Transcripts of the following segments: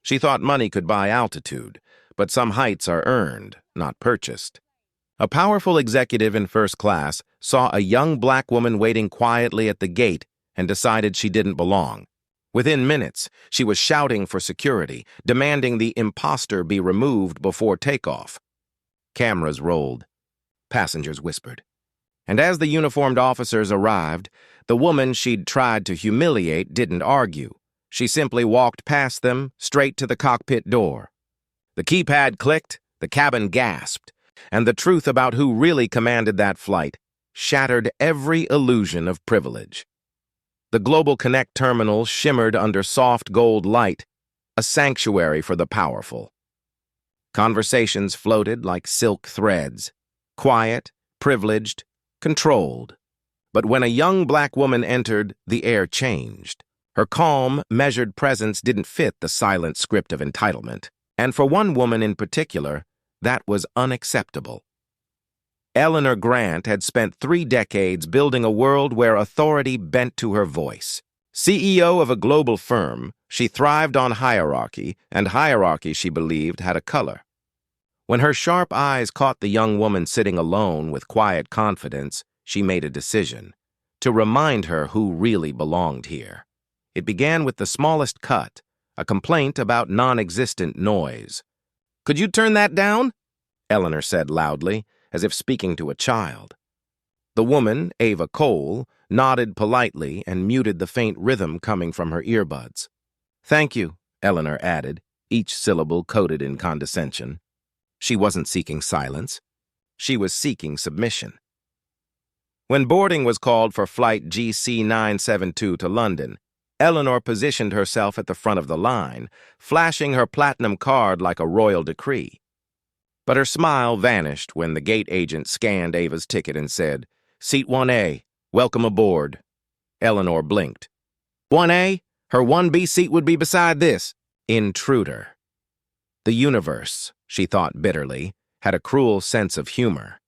She thought money could buy altitude, but some heights are earned, not purchased. A powerful executive in first class saw a young black woman waiting quietly at the gate and decided she didn't belong. Within minutes, she was shouting for security, demanding the imposter be removed before takeoff. Cameras rolled. Passengers whispered. And as the uniformed officers arrived, the woman she'd tried to humiliate didn't argue. She simply walked past them, straight to the cockpit door. The keypad clicked, the cabin gasped, and the truth about who really commanded that flight shattered every illusion of privilege. The Global Connect terminal shimmered under soft gold light, a sanctuary for the powerful. Conversations floated like silk threads, quiet, privileged, controlled. But when a young black woman entered, the air changed. Her calm, measured presence didn't fit the silent script of entitlement. And for one woman in particular, that was unacceptable. Eleanor Grant had spent 3 decades building a world where authority bent to her voice. CEO of a global firm, she thrived on hierarchy, and hierarchy, she believed, had a color. When her sharp eyes caught the young woman sitting alone with quiet confidence, she made a decision to remind her who really belonged here. It began with the smallest cut, a complaint about non-existent noise. "Could you turn that down?" Eleanor said loudly, as if speaking to a child. The woman, Ava Cole, nodded politely and muted the faint rhythm coming from her earbuds. "Thank you," Eleanor added, each syllable coated in condescension. She wasn't seeking silence. She was seeking submission. When boarding was called for flight GC972 to London, Eleanor positioned herself at the front of the line, flashing her platinum card like a royal decree. But her smile vanished when the gate agent scanned Ava's ticket and said, "Seat 1A, welcome aboard." Eleanor blinked. 1A? Her 1B seat would be beside this. Intruder. The universe, she thought bitterly, had a cruel sense of humor.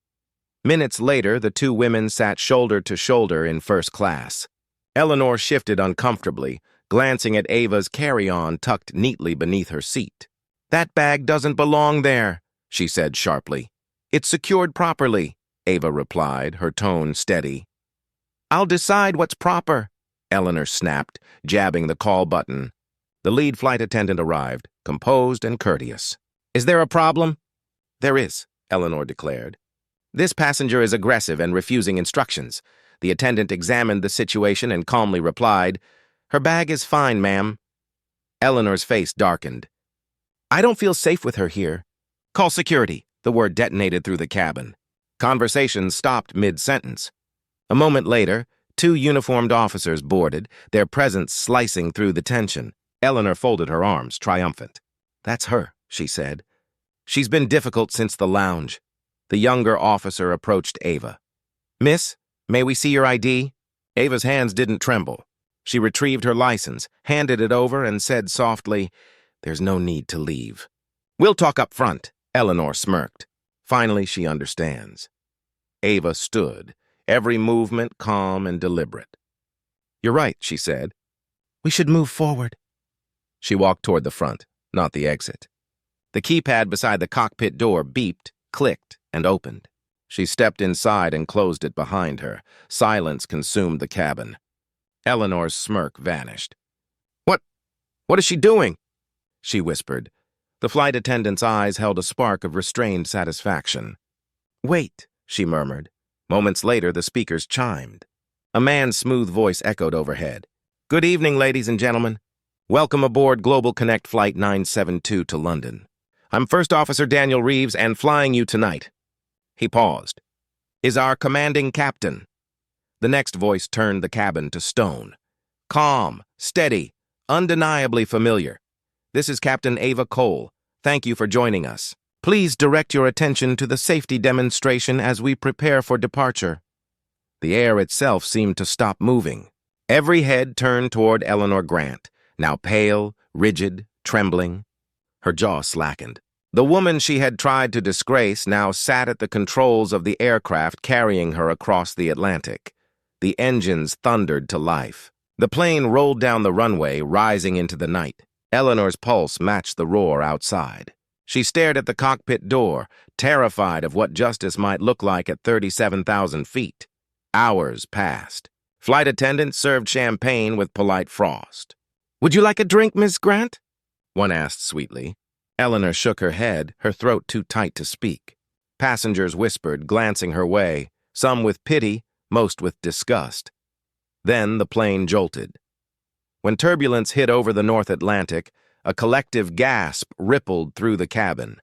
Minutes later, the two women sat shoulder to shoulder in first class. Eleanor shifted uncomfortably, glancing at Ava's carry-on tucked neatly beneath her seat. "That bag doesn't belong there," she said sharply. "It's secured properly," Ava replied, her tone steady. "I'll decide what's proper," Eleanor snapped, jabbing the call button. The lead flight attendant arrived, composed and courteous. "Is there a problem?" "There is," Eleanor declared. "This passenger is aggressive and refusing instructions." The attendant examined the situation and calmly replied, "Her bag is fine, ma'am." Eleanor's face darkened. "I don't feel safe with her here." "Call security," the word detonated through the cabin. Conversation stopped mid-sentence. A moment later, 2 uniformed officers boarded, their presence slicing through the tension. Eleanor folded her arms, triumphant. "That's her," she said. "She's been difficult since the lounge." The younger officer approached Ava. "Miss, may we see your ID?" Ava's hands didn't tremble. She retrieved her license, handed it over, and said softly, "There's no need to leave." "We'll talk up front," Eleanor smirked. Finally, she understands. Ava stood, every movement calm and deliberate. "You're right," she said. "We should move forward." She walked toward the front, not the exit. The keypad beside the cockpit door beeped, clicked, and opened. She stepped inside and closed it behind her. Silence consumed the cabin. Eleanor's smirk vanished. What is she doing?" she whispered. The flight attendant's eyes held a spark of restrained satisfaction. "Wait," she murmured. Moments later, the speakers chimed. A man's smooth voice echoed overhead. "Good evening, ladies and gentlemen. Welcome aboard Global Connect Flight 972 to London. I'm First Officer Daniel Reeves, and flying you tonight." He paused. "Is our commanding captain." The next voice turned the cabin to stone. Calm, steady, undeniably familiar. "This is Captain Ava Cole. Thank you for joining us. Please direct your attention to the safety demonstration as we prepare for departure." The air itself seemed to stop moving. Every head turned toward Eleanor Grant, now pale, rigid, trembling. Her jaw slackened. The woman she had tried to disgrace now sat at the controls of the aircraft carrying her across the Atlantic. The engines thundered to life. The plane rolled down the runway, rising into the night. Eleanor's pulse matched the roar outside. She stared at the cockpit door, terrified of what justice might look like at 37,000 feet. Hours passed. Flight attendants served champagne with polite frost. "Would you like a drink, Miss Grant?" one asked sweetly. Eleanor shook her head, her throat too tight to speak. Passengers whispered, glancing her way, some with pity, most with disgust. Then the plane jolted. When turbulence hit over the North Atlantic, a collective gasp rippled through the cabin.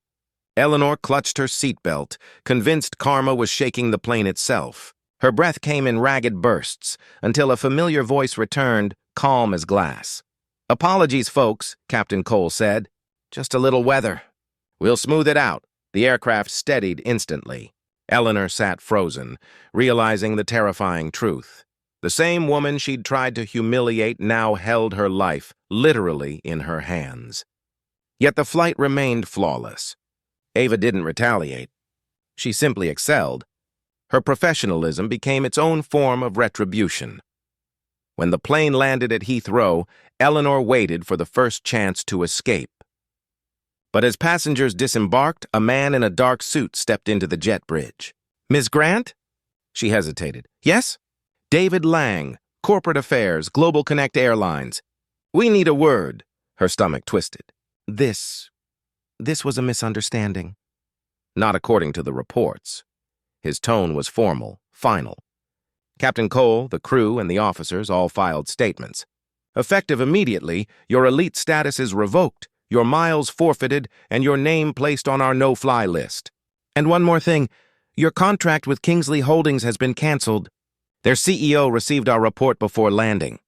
Eleanor clutched her seatbelt, convinced karma was shaking the plane itself. Her breath came in ragged bursts, until a familiar voice returned, calm as glass. "Apologies, folks," Captain Cole said. "Just a little weather. We'll smooth it out." The aircraft steadied instantly. Eleanor sat frozen, realizing the terrifying truth. The same woman she'd tried to humiliate now held her life, literally, in her hands. Yet the flight remained flawless. Ava didn't retaliate. She simply excelled. Her professionalism became its own form of retribution. When the plane landed at Heathrow, Eleanor waited for the first chance to escape. But as passengers disembarked, a man in a dark suit stepped into the jet bridge. "Ms. Grant?" She hesitated. "Yes?" "David Lang, Corporate Affairs, Global Connect Airlines. We need a word." Her stomach twisted. This was a misunderstanding." Not according to the reports. His tone was formal, final. Captain Cole, the crew, and the officers all filed statements. "Effective immediately, your elite status is revoked, your miles forfeited, and your name placed on our no-fly list. And one more thing, your contract with Kingsley Holdings has been canceled. Their CEO received our report before landing."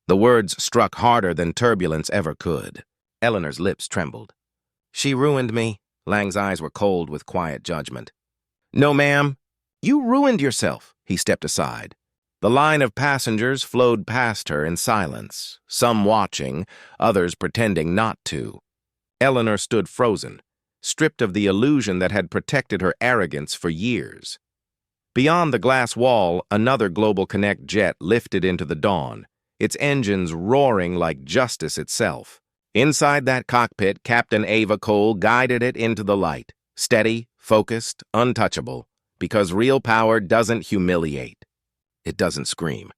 The words struck harder than turbulence ever could. Eleanor's lips trembled. "She ruined me." Lang's eyes were cold with quiet judgment. "No, ma'am. You ruined yourself." He stepped aside. The line of passengers flowed past her in silence, some watching, others pretending not to. Eleanor stood frozen, stripped of the illusion that had protected her arrogance for years. Beyond the glass wall, another Global Connect jet lifted into the dawn, its engines roaring like justice itself. Inside that cockpit, Captain Ava Cole guided it into the light, steady, focused, untouchable, because real power doesn't humiliate. It doesn't scream.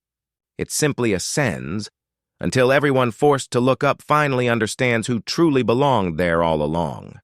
It simply ascends until everyone forced to look up finally understands who truly belonged there all along.